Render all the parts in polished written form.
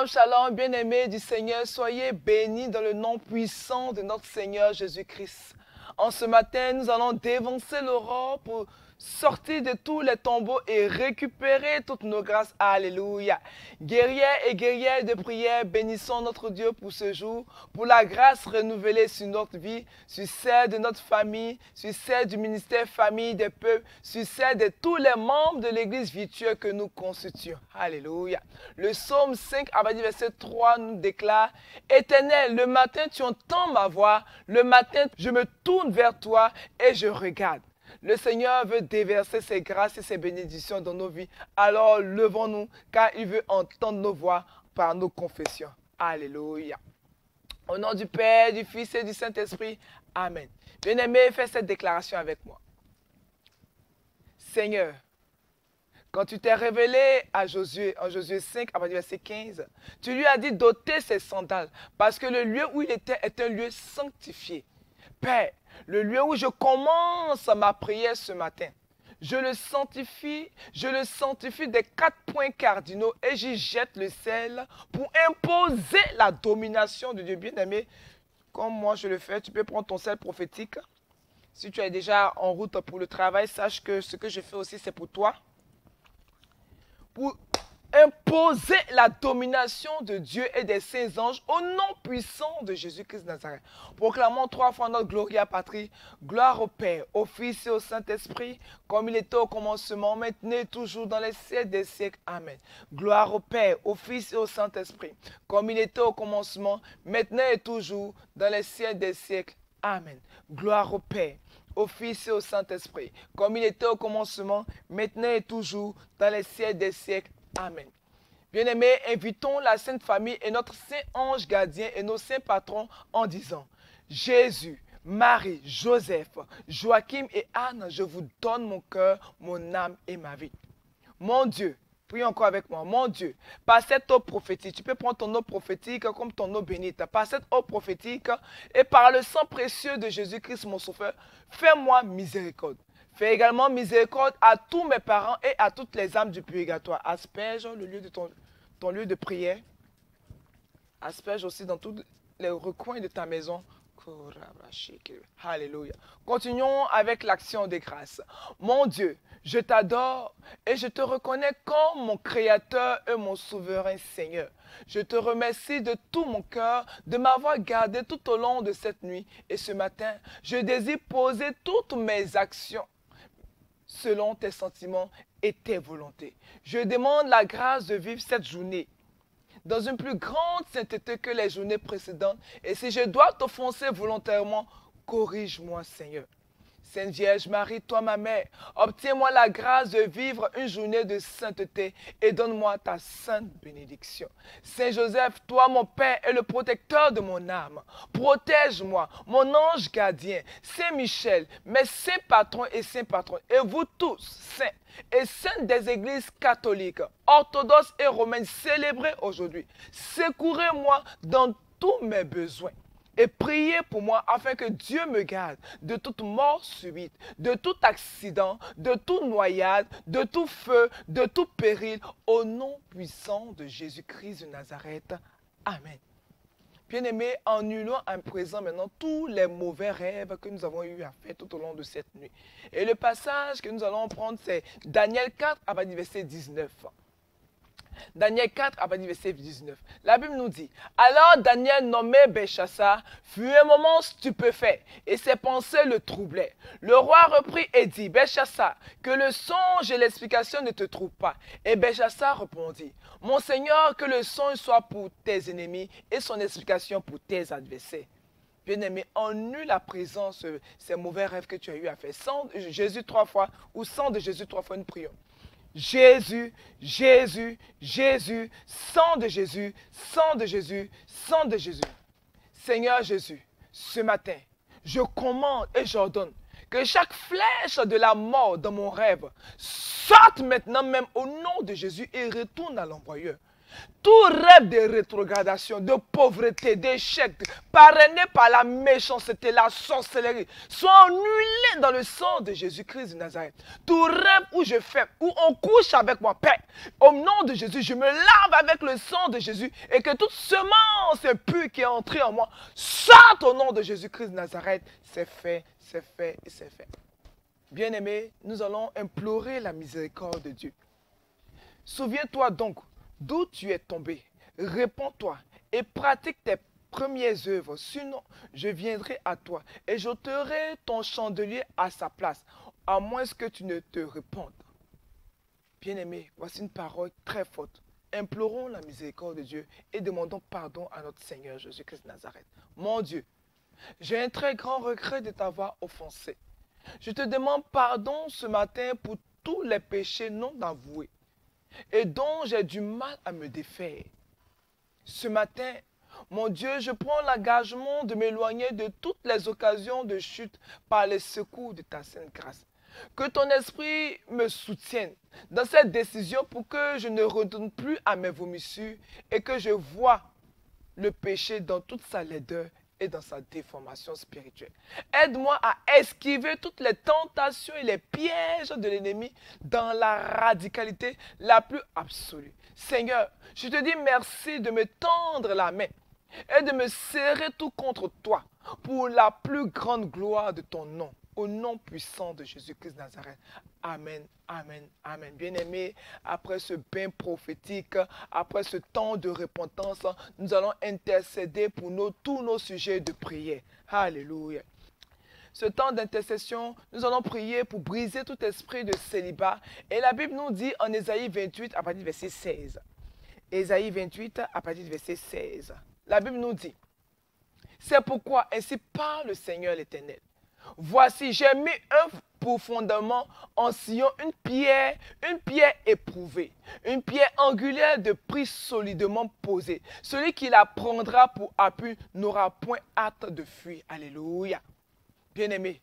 Shalom, shalom, bien-aimés du Seigneur, soyez bénis dans le nom puissant de notre Seigneur Jésus-Christ. En ce matin, nous allons dévancer l'aurore pour sortir de tous les tombeaux et récupérer toutes nos grâces. Alléluia. Guerriers et guerrières de prière, bénissons notre Dieu pour ce jour, pour la grâce renouvelée sur notre vie, sur celle de notre famille, sur celle du ministère famille des peuples, sur celle de tous les membres de l'église virtuelle que nous constituons. Alléluia. Le psaume 5, à partir du verset 3, nous déclare: Éternel, le matin tu entends ma voix, le matin je me tourne vers toi et je regarde. Le Seigneur veut déverser ses grâces et ses bénédictions dans nos vies. Alors levons-nous, car il veut entendre nos voix par nos confessions. Alléluia. Au nom du Père, du Fils et du Saint-Esprit. Amen. Bien-aimé, fais cette déclaration avec moi. Seigneur, quand tu t'es révélé à Josué, en Josué 5, à partir du verset 15, tu lui as dit d'ôter ses sandales, parce que le lieu où il était est un lieu sanctifié. Père, le lieu où je commence ma prière ce matin, je le sanctifie des 4 points cardinaux et j'y jette le sel pour imposer la domination de Dieu. Bien-aimé, comme moi je le fais, tu peux prendre ton sel prophétique. Si tu es déjà en route pour le travail, sache que ce que je fais aussi, c'est pour toi. Pour imposer la domination de Dieu et des saints anges au nom puissant de Jésus-Christ de Nazareth. Proclamons 3 fois notre Gloria Patri. Gloire au Père, au Fils et au Saint-Esprit, comme il était au commencement, maintenant et toujours dans les siècles des siècles. Amen. Gloire au Père, au Fils et au Saint-Esprit, comme il était au commencement, maintenant et toujours dans les siècles des siècles. Amen. Gloire au Père, au Fils et au Saint-Esprit, comme il était au commencement, maintenant et toujours dans les siècles des siècles. Amen. Bien-aimés, invitons la Sainte Famille et notre Saint Ange Gardien et nos saints patrons en disant: Jésus, Marie, Joseph, Joachim et Anne, je vous donne mon cœur, mon âme et ma vie. Mon Dieu, prie encore avec moi. Mon Dieu, par cette eau prophétique, tu peux prendre ton eau prophétique comme ton eau bénite. Par cette eau prophétique et par le sang précieux de Jésus-Christ, mon sauveur, fais-moi miséricorde. Fais également miséricorde à tous mes parents et à toutes les âmes du purgatoire. Asperge le lieu de ton lieu de prière. Asperge aussi dans tous les recoins de ta maison. Alléluia. Continuons avec l'action des grâces. Mon Dieu, je t'adore et je te reconnais comme mon Créateur et mon souverain Seigneur. Je te remercie de tout mon cœur de m'avoir gardé tout au long de cette nuit. Et ce matin, je désire poser toutes mes actions selon tes sentiments et tes volontés. Je demande la grâce de vivre cette journée dans une plus grande sainteté que les journées précédentes. Et si je dois t'offenser volontairement, corrige-moi, Seigneur. Sainte Vierge Marie, toi ma mère, obtiens-moi la grâce de vivre une journée de sainteté et donne-moi ta sainte bénédiction. Saint Joseph, toi mon Père et le protecteur de mon âme, protège-moi, mon ange gardien. Saint Michel, mes saints patrons et saints patronnes, et vous tous, saints et saintes des églises catholiques, orthodoxes et romaines célébrées aujourd'hui, secourez-moi dans tous mes besoins. Et priez pour moi afin que Dieu me garde de toute mort subite, de tout accident, de toute noyade, de tout feu, de tout péril, au nom puissant de Jésus-Christ de Nazareth. Amen. Bien-aimés, annulons à présent maintenant tous les mauvais rêves que nous avons eu à faire tout au long de cette nuit. Et le passage que nous allons prendre, c'est Daniel 4, à partir du verset 19. Daniel 4, à partir du verset 19. La Bible nous dit: Alors Daniel, nommé Belchassar, fut un moment stupéfait, et ses pensées le troublaient. Le roi reprit et dit: Belchassar, que le songe et l'explication ne te troublent pas. Et Belchassar répondit: Mon Seigneur, que le songe soit pour tes ennemis et son explication pour tes adversaires. Bien-aimé, annule à présent ces mauvais rêves que tu as eu à faire. Sans Jésus 3 fois, ou sans de Jésus 3 fois, une prière. Jésus, Jésus, Jésus, sang de Jésus, sang de Jésus, sang de Jésus. Seigneur Jésus, ce matin, je commande et j'ordonne que chaque flèche de la mort dans mon rêve sorte maintenant même au nom de Jésus et retourne à l'envoyeur. Tout rêve de rétrogradation, de pauvreté, d'échec, parrainé par la méchanceté, la sorcellerie, soit annulé dans le sang de Jésus-Christ de Nazareth. Tout rêve où je fais, où on couche avec moi, Père, au nom de Jésus, je me lave avec le sang de Jésus et que toute semence impure qui est entrée en moi sorte au nom de Jésus-Christ de Nazareth. C'est fait, c'est fait et c'est fait. Bien-aimés, nous allons implorer la miséricorde de Dieu. Souviens-toi donc d'où tu es tombé. Réponds-toi et pratique tes premières œuvres. Sinon, je viendrai à toi et j'ôterai ton chandelier à sa place, à moins que tu ne te répandes. Bien-aimés, voici une parole très forte. Implorons la miséricorde de Dieu et demandons pardon à notre Seigneur Jésus-Christ de Nazareth. Mon Dieu, j'ai un très grand regret de t'avoir offensé. Je te demande pardon ce matin pour tous les péchés non avoués et dont j'ai du mal à me défaire. Ce matin, mon Dieu, je prends l'engagement de m'éloigner de toutes les occasions de chute par les secours de ta sainte grâce. Que ton esprit me soutienne dans cette décision pour que je ne retourne plus à mes vomissures et que je vois le péché dans toute sa laideur et dans sa déformation spirituelle. Aide-moi à esquiver toutes les tentations et les pièges de l'ennemi dans la radicalité la plus absolue. Seigneur, je te dis merci de me tendre la main et de me serrer tout contre toi pour la plus grande gloire de ton nom. Au nom puissant de Jésus-Christ de Nazareth. Amen, amen, amen. Bien-aimés, après ce bain prophétique, après ce temps de repentance, nous allons intercéder pour tous nos sujets de prière. Alléluia. Ce temps d'intercession, nous allons prier pour briser tout esprit de célibat. Et la Bible nous dit en Ésaïe 28, à partir du verset 16. Ésaïe 28, à partir du verset 16. La Bible nous dit, c'est pourquoi ainsi parle le Seigneur l'Éternel. Voici, j'ai mis un pour fondement en Sion une pierre éprouvée, une pierre angulaire de prix solidement posée. Celui qui la prendra pour appui n'aura point hâte de fuir. Alléluia. Bien-aimés,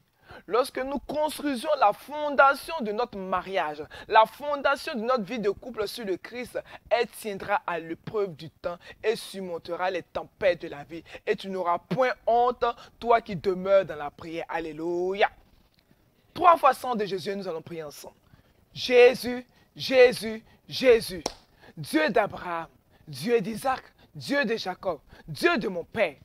lorsque nous construisions la fondation de notre mariage, la fondation de notre vie de couple sur le Christ, elle tiendra à l'épreuve du temps et surmontera les tempêtes de la vie. Et tu n'auras point honte, toi qui demeures dans la prière. Alléluia. 3 fois sang de Jésus, nous allons prier ensemble. Jésus, Jésus, Jésus, Dieu d'Abraham, Dieu d'Isaac, Dieu de Jacob, Dieu de mon Père.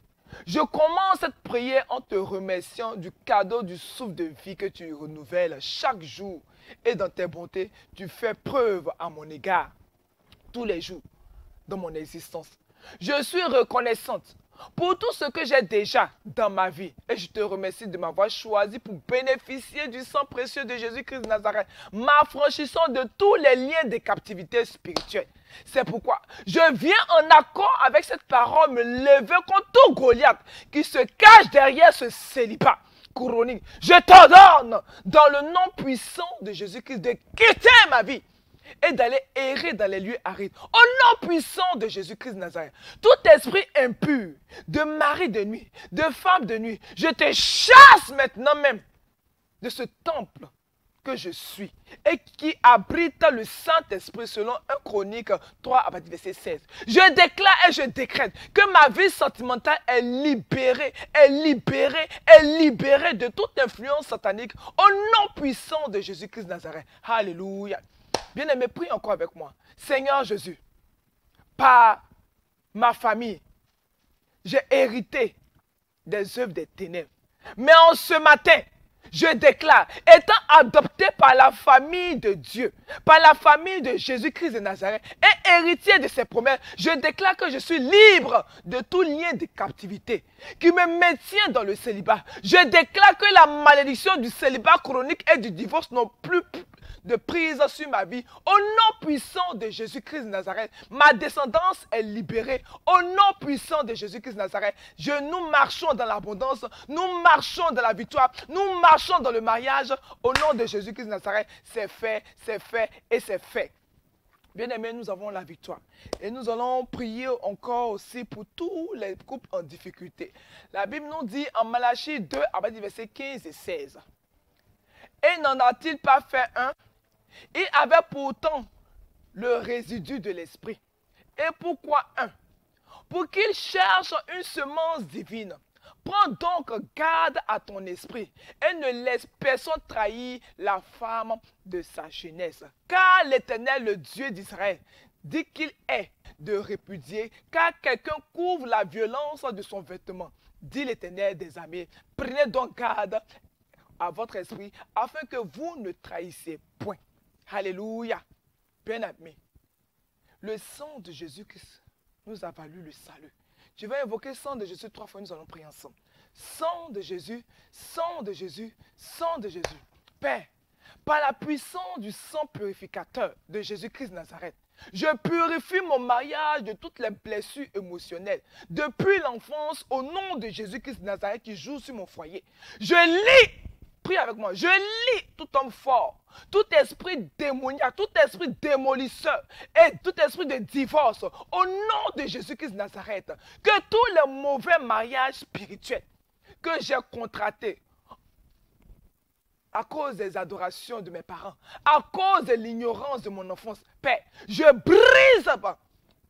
Je commence cette prière en te remerciant du cadeau du souffle de vie que tu renouvelles chaque jour. Et dans tes bontés, tu fais preuve à mon égard tous les jours de mon existence. Je suis reconnaissante pour tout ce que j'ai déjà dans ma vie. Et je te remercie de m'avoir choisi pour bénéficier du sang précieux de Jésus-Christ de Nazareth, m'affranchissant de tous les liens de captivité spirituelle. C'est pourquoi je viens en accord avec cette parole, me lever contre tout Goliath qui se cache derrière ce célibat chronique. Je t'ordonne, dans le nom puissant de Jésus-Christ, de quitter ma vie et d'aller errer dans les lieux arides. Au nom puissant de Jésus-Christ de Nazareth, tout esprit impur, de mari de nuit, de femme de nuit, je te chasse maintenant même de ce temple que je suis et qui abrite le Saint-Esprit selon 1 Chronique 3 à partir du verset 16. Je déclare et je décrète que ma vie sentimentale est libérée, de toute influence satanique au nom puissant de Jésus-Christ de Nazareth. Alléluia. Bien-aimé, prie encore avec moi. Seigneur Jésus, par ma famille, j'ai hérité des œuvres des ténèbres. Mais en ce matin, je déclare, étant adopté par la famille de Dieu, par la famille de Jésus-Christ de Nazareth et héritier de ses promesses, je déclare que je suis libre de tout lien de captivité qui me maintient dans le célibat. Je déclare que la malédiction du célibat chronique et du divorce n'ont plus de prise sur ma vie. Au nom puissant de Jésus-Christ de Nazareth, ma descendance est libérée. Au nom puissant de Jésus-Christ de Nazareth, nous marchons dans l'abondance, nous marchons dans la victoire, nous marchons dans le mariage. Au nom de Jésus-Christ de Nazareth, c'est fait et c'est fait. Bien-aimés, nous avons la victoire. Et nous allons prier encore aussi pour tous les couples en difficulté. La Bible nous dit en Malachie 2, à partir du verset 15 et 16. Et n'en a-t-il pas fait un? Il avait pourtant le résidu de l'esprit. Et pourquoi un? Pour qu'il cherche une semence divine. Prends donc garde à ton esprit et ne laisse personne trahir la femme de sa jeunesse. Car l'Éternel, le Dieu d'Israël, dit qu'il est de répudier, car quelqu'un couvre la violence de son vêtement. Dit l'Éternel des armées, prenez donc garde à votre esprit, afin que vous ne trahissiez point. Alléluia. Bien-aimé, le sang de Jésus-Christ nous a valu le salut. Je vais invoquer le sang de Jésus 3 fois, nous allons prier ensemble. Sang de Jésus, sang de Jésus, sang de Jésus. Père, par la puissance du sang purificateur de Jésus-Christ de Nazareth, je purifie mon mariage de toutes les blessures émotionnelles. Depuis l'enfance, au nom de Jésus-Christ de Nazareth qui joue sur mon foyer. Je lis, prie avec moi, je lis tout homme fort, tout esprit démoniaque, tout esprit démolisseur et tout esprit de divorce. Au nom de Jésus-Christ de Nazareth, que tous les mauvais mariages spirituels que j'ai contractés, à cause des adorations de mes parents, à cause de l'ignorance de mon enfance, Père, je brise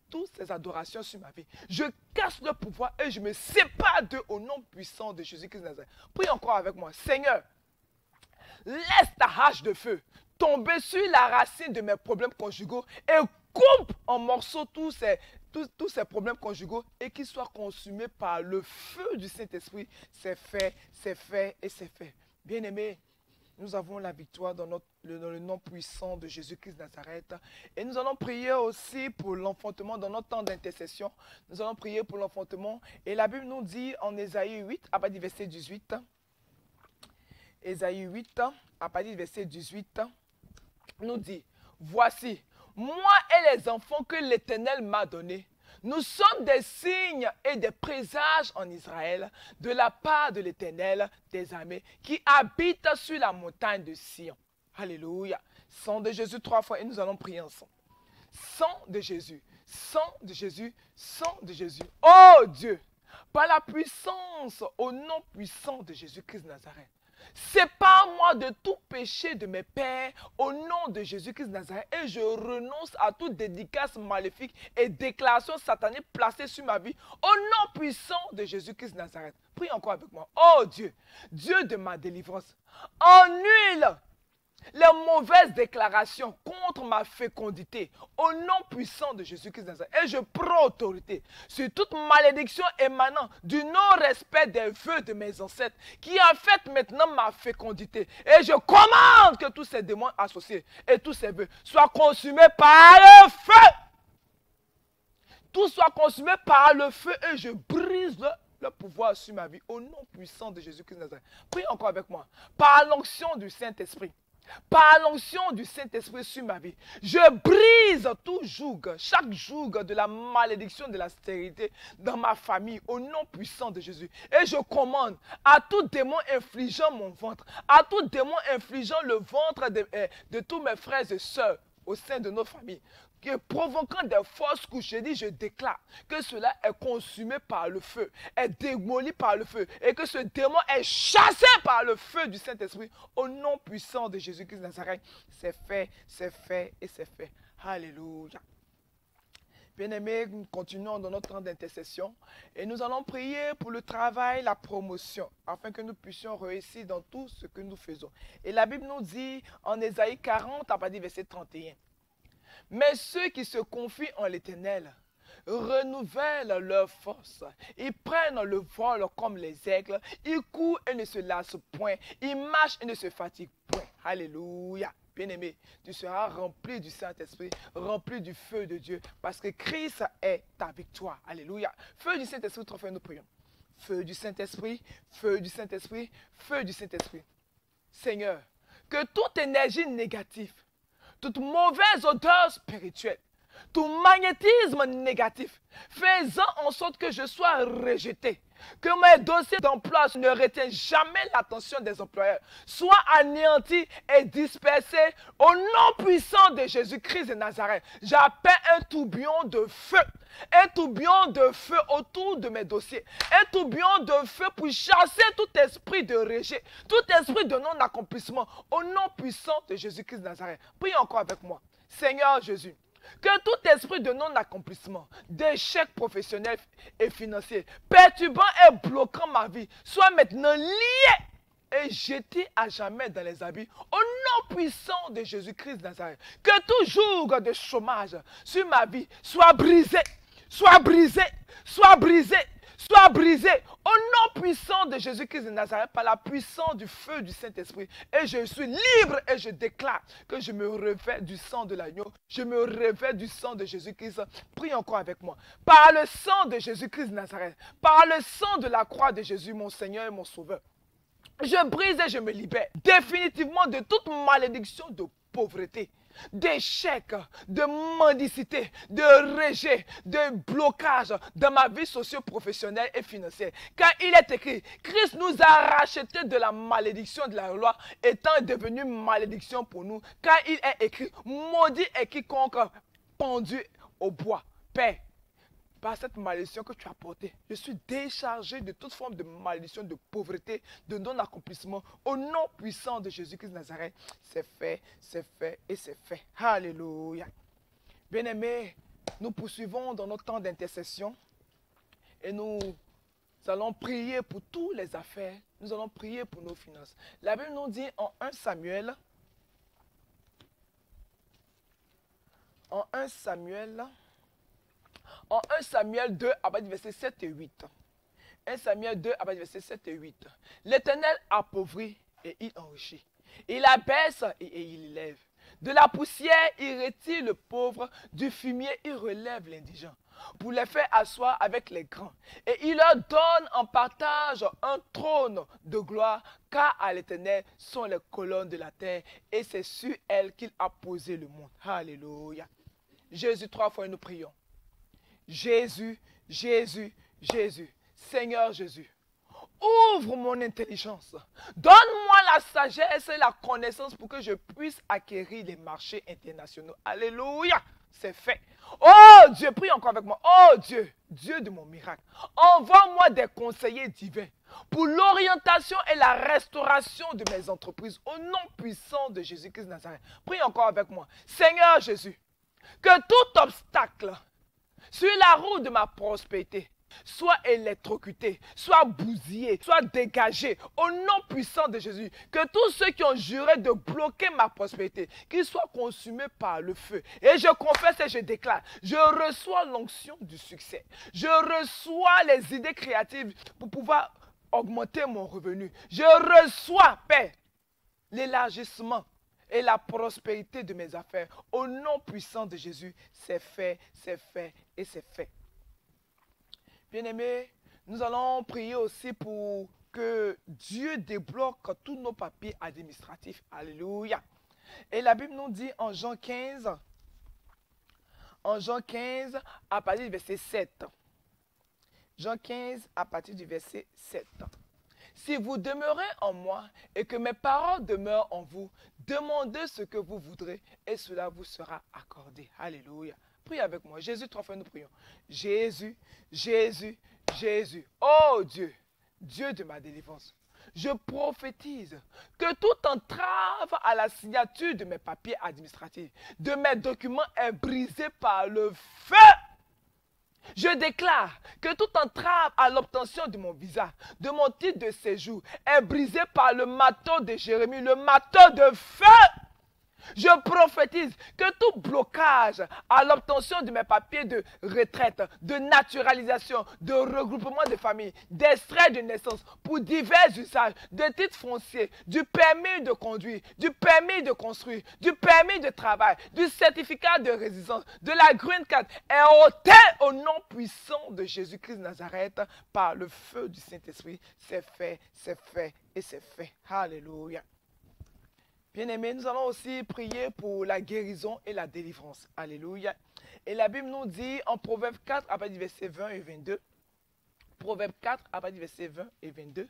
toutes ces adorations sur ma vie. Je casse le pouvoir et je me sépare d'eux au nom puissant de Jésus-Christ de Nazareth. Prie encore avec moi. Seigneur, laisse ta hache de feu tomber sur la racine de mes problèmes conjugaux et coupe en morceaux tous ces problèmes conjugaux et qu'ils soient consumés par le feu du Saint-Esprit. C'est fait, c'est fait et c'est fait. Bien-aimés, nous avons la victoire dans le nom puissant de Jésus-Christ de Nazareth. Et nous allons prier aussi pour l'enfantement dans notre temps d'intercession. Nous allons prier pour l'enfantement. Et la Bible nous dit en Ésaïe 8, à partir du verset 18. Ésaïe 8, à partir du verset 18, nous dit, voici, moi et les enfants que l'Éternel m'a donnés, nous sommes des signes et des présages en Israël de la part de l'Éternel des armées qui habite sur la montagne de Sion. Alléluia. Sang de Jésus 3 fois et nous allons prier ensemble. Sang de Jésus, sang de Jésus, sang de Jésus. Oh Dieu, par la puissance, au nom puissant de Jésus-Christ de Nazareth, sépare-moi de tout péché de mes pères au nom de Jésus-Christ de Nazareth et je renonce à toute dédicace maléfique et déclaration satanique placée sur ma vie au nom puissant de Jésus-Christ de Nazareth. Prie encore avec moi. Oh Dieu, Dieu de ma délivrance, annule les mauvaises déclarations contre ma fécondité au nom puissant de Jésus-Christ de Nazareth. Et je prends autorité sur toute malédiction émanant du non-respect des vœux de mes ancêtres qui affectent maintenant ma fécondité. Et je commande que tous ces démons associés et tous ces vœux soient consumés par le feu. Tout soit consumé par le feu et je brise le pouvoir sur ma vie au nom puissant de Jésus-Christ de Nazareth. Prie encore avec moi. Par l'onction du Saint-Esprit. Par l'onction du Saint-Esprit sur ma vie, je brise tout joug, chaque joug de la malédiction de la stérilité dans ma famille au nom puissant de Jésus. Et je commande à tout démon infligeant mon ventre, à tout démon infligeant le ventre de tous mes frères et sœurs au sein de nos familles, qui est provoquant des fausses couches, je déclare que cela est consumé par le feu, est démoli par le feu, et que ce démon est chassé par le feu du Saint-Esprit, au nom puissant de Jésus-Christ de Nazareth. C'est fait et c'est fait. Alléluia. Bien-aimés, nous continuons dans notre temps d'intercession et nous allons prier pour le travail, la promotion, afin que nous puissions réussir dans tout ce que nous faisons. Et la Bible nous dit en Ésaïe 40, à partir du verset 31, « Mais ceux qui se confient en l'Éternel renouvellent leur force. Ils prennent le vol comme les aigles. Ils courent et ne se lassent point. Ils marchent et ne se fatiguent point. » Alléluia. Bien-aimé, tu seras rempli du Saint-Esprit, rempli du feu de Dieu, parce que Christ est ta victoire. Alléluia. Feu du Saint-Esprit, trois fois nous prions. Feu du Saint-Esprit, feu du Saint-Esprit, feu du Saint-Esprit. Seigneur, que toute énergie négative, toute mauvaise odeur spirituelle, tout magnétisme négatif, faisant en sorte que je sois rejeté, que mes dossiers d'emploi ne retiennent jamais l'attention des employeurs, soient anéantis et dispersés au nom puissant de Jésus-Christ de Nazareth. J'appelle un tourbillon de feu. Un tourbillon de feu autour de mes dossiers. Un tourbillon de feu pour chasser tout esprit de rejet, tout esprit de non-accomplissement au nom puissant de Jésus-Christ de Nazareth. Prie encore avec moi. Seigneur Jésus, Que tout esprit de non-accomplissement, d'échec professionnel et financier, perturbant et bloquant ma vie, soit maintenant lié et jeté à jamais dans les abîmes au nom puissant de Jésus-Christ de Nazareth. Que tout jour de chômage sur ma vie soit brisé, soit brisé, soit brisé, soit brisé au nom puissant de Jésus-Christ de Nazareth par la puissance du feu du Saint-Esprit. Et je suis libre et je déclare que je me revêt du sang de l'agneau, je me revêt du sang de Jésus-Christ. Prie encore avec moi. Par le sang de Jésus-Christ de Nazareth, par le sang de la croix de Jésus, mon Seigneur et mon Sauveur, je brise et je me libère définitivement de toute malédiction de pauvreté, d'échec, de mendicité, de rejet, de blocage dans ma vie socio-professionnelle et financière. Car il est écrit, Christ nous a rachetés de la malédiction de la loi, étant devenu malédiction pour nous. Car il est écrit, maudit est quiconque pendu au bois. Père, par cette malédiction que tu as portée, je suis déchargé de toute forme de malédiction, de pauvreté, de non-accomplissement. Au nom puissant de Jésus-Christ de Nazareth, c'est fait et c'est fait. Alléluia. Bien-aimés, nous poursuivons dans notre temps d'intercession et nous allons prier pour toutes les affaires. Nous allons prier pour nos finances. La Bible nous dit en 1 Samuel, en 1 Samuel 2, à partir du verset 7 et 8. 1 Samuel 2, à partir du verset 7 et 8. L'Éternel appauvrit et il enrichit. Il abaisse et il élève. De la poussière, il retire le pauvre. Du fumier, il relève l'indigent. Pour les faire asseoir avec les grands. Et il leur donne en partage un trône de gloire. Car à l'Éternel sont les colonnes de la terre. Et c'est sur elles qu'il a posé le monde. Alléluia. Jésus, 3 fois, nous prions. Jésus, Jésus, Jésus, Seigneur Jésus, ouvre mon intelligence, donne-moi la sagesse et la connaissance pour que je puisse acquérir les marchés internationaux. Alléluia, c'est fait. Oh Dieu, prie encore avec moi. Oh Dieu, Dieu de mon miracle, envoie-moi des conseillers divins pour l'orientation et la restauration de mes entreprises au nom puissant de Jésus-Christ de Nazareth. Prie encore avec moi. Seigneur Jésus, que tout obstacle sur la route de ma prospérité, soit électrocuté, soit bousillé, soit dégagé, au nom puissant de Jésus. Que tous ceux qui ont juré de bloquer ma prospérité, qu'ils soient consumés par le feu. Et je confesse et je déclare, je reçois l'onction du succès. Je reçois les idées créatives pour pouvoir augmenter mon revenu. Je reçois, Père, l'élargissement et la prospérité de mes affaires. Au nom puissant de Jésus, c'est fait et c'est fait. Bien-aimés, nous allons prier aussi pour que Dieu débloque tous nos papiers administratifs. Alléluia. Et la Bible nous dit en Jean 15, à partir du verset 7. Jean 15, à partir du verset 7. Si vous demeurez en moi et que mes paroles demeurent en vous, demandez ce que vous voudrez et cela vous sera accordé. Alléluia. Priez avec moi. Jésus, 3 fois nous prions. Jésus, Jésus, Jésus. Oh Dieu, Dieu de ma délivrance. Je prophétise que toute entrave à la signature de mes papiers administratifs, de mes documents est brisée par le feu. Je déclare que toute entrave à l'obtention de mon visa, de mon titre de séjour, est brisée par le marteau de Jérémie, le marteau de feu. Je prophétise que tout blocage à l'obtention de mes papiers de retraite, de naturalisation, de regroupement de famille, d'extrait de naissance pour divers usages, de titres fonciers, du permis de conduire, du permis de construire, du permis de travail, du certificat de résidence, de la green card est ôté au nom puissant de Jésus-Christ de Nazareth par le feu du Saint-Esprit. C'est fait et c'est fait. Alléluia. Bien-aimés, nous allons aussi prier pour la guérison et la délivrance. Alléluia. Et la Bible nous dit en Proverbe 4, à partir du verset 20 et 22. Proverbe 4, à partir du verset 20 et 22.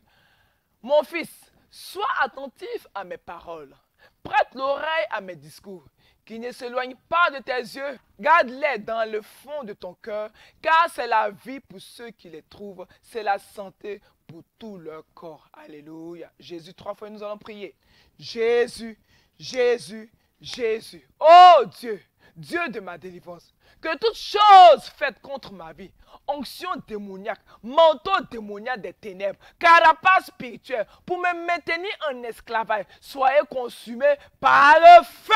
Mon fils, sois attentif à mes paroles. Prête l'oreille à mes discours. Qui ne s'éloignent pas de tes yeux. Garde-les dans le fond de ton cœur. Car c'est la vie pour ceux qui les trouvent. C'est la santé pour tout leur corps. Alléluia. Jésus, 3 fois, nous allons prier. Jésus, Jésus, Jésus. Oh Dieu, Dieu de ma délivrance, que toute chose faite contre ma vie, onction démoniaque, manteau démoniaque des ténèbres, carapace spirituelle, pour me maintenir en esclavage, soyez consumés par le feu.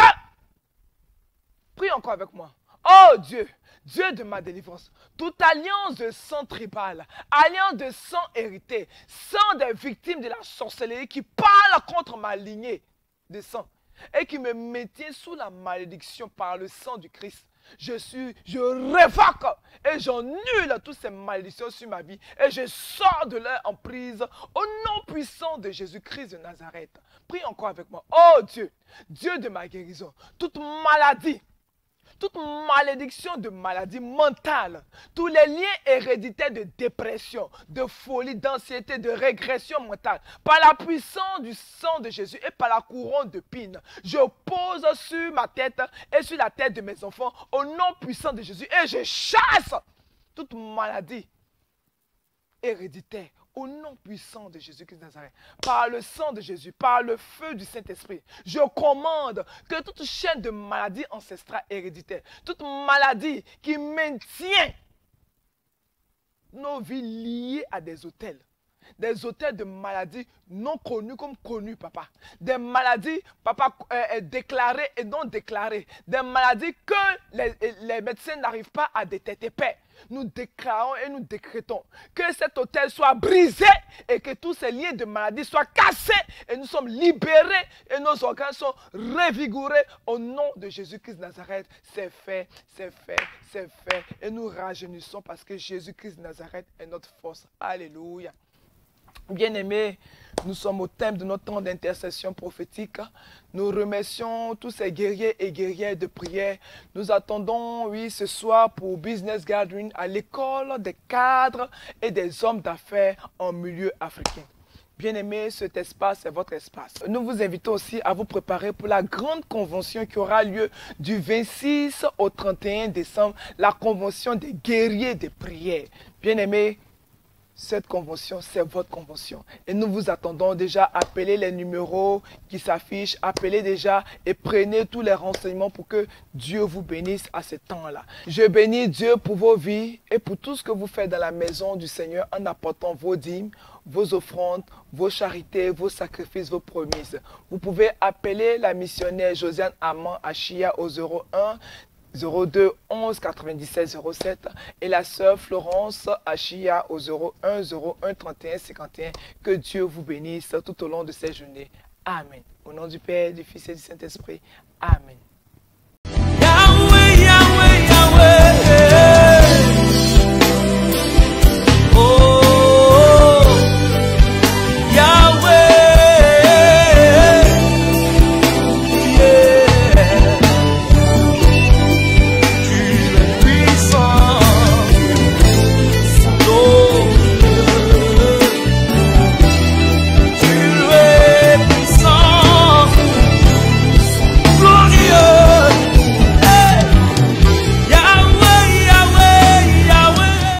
Prie encore avec moi. Oh Dieu, Dieu de ma délivrance, toute alliance de sang tribal, alliance de sang hérité, sang des victimes de la sorcellerie qui parle contre ma lignée de sang et qui me maintient sous la malédiction par le sang du Christ. Je révoque et j'annule toutes ces malédictions sur ma vie et je sors de leur emprise au nom puissant de Jésus-Christ de Nazareth. Prie encore avec moi. Oh Dieu, Dieu de ma guérison, toute maladie, toute malédiction de maladie mentale, tous les liens héréditaires de dépression, de folie, d'anxiété, de régression mentale, par la puissance du sang de Jésus et par la couronne de pine, je pose sur ma tête et sur la tête de mes enfants au nom puissant de Jésus et je chasse toute maladie héréditaire au nom puissant de Jésus-Christ de Nazareth, par le sang de Jésus, par le feu du Saint-Esprit, je commande que toute chaîne de maladie ancestrale héréditaire, toute maladie qui maintient nos vies liées à des hôtels de maladies non connues comme connues, papa. Des maladies, papa, déclarées et non déclarées. Des maladies que les médecins n'arrivent pas à détecter. Père, nous déclarons et nous décrétons que cet hôtel soit brisé et que tous ces liens de maladie soient cassés et nous sommes libérés et nos organes sont revigorés au nom de Jésus-Christ de Nazareth. C'est fait, c'est fait, c'est fait. Et nous rajeunissons parce que Jésus-Christ de Nazareth est notre force. Alléluia. Bien-aimés, nous sommes au thème de notre temps d'intercession prophétique. Nous remercions tous ces guerriers et guerrières de prière. Nous attendons, oui, ce soir pour Business Gathering à l'école des cadres et des hommes d'affaires en milieu africain. Bien-aimés, cet espace est votre espace. Nous vous invitons aussi à vous préparer pour la grande convention qui aura lieu du 26 au 31 décembre, la convention des guerriers de prière. Bien-aimés, cette convention, c'est votre convention. Et nous vous attendons déjà. Appelez les numéros qui s'affichent. Appelez déjà et prenez tous les renseignements pour que Dieu vous bénisse à ce temps-là. Je bénis Dieu pour vos vies et pour tout ce que vous faites dans la maison du Seigneur en apportant vos dîmes, vos offrandes, vos charités, vos sacrifices, vos promesses. Vous pouvez appeler la missionnaire Josiane Amand Achia au 01 02 11 97 07 et la sœur Florence Achia au 01 01 31 51. Que Dieu vous bénisse tout au long de ces journées. Amen. Au nom du Père, du Fils et du Saint-Esprit. Amen.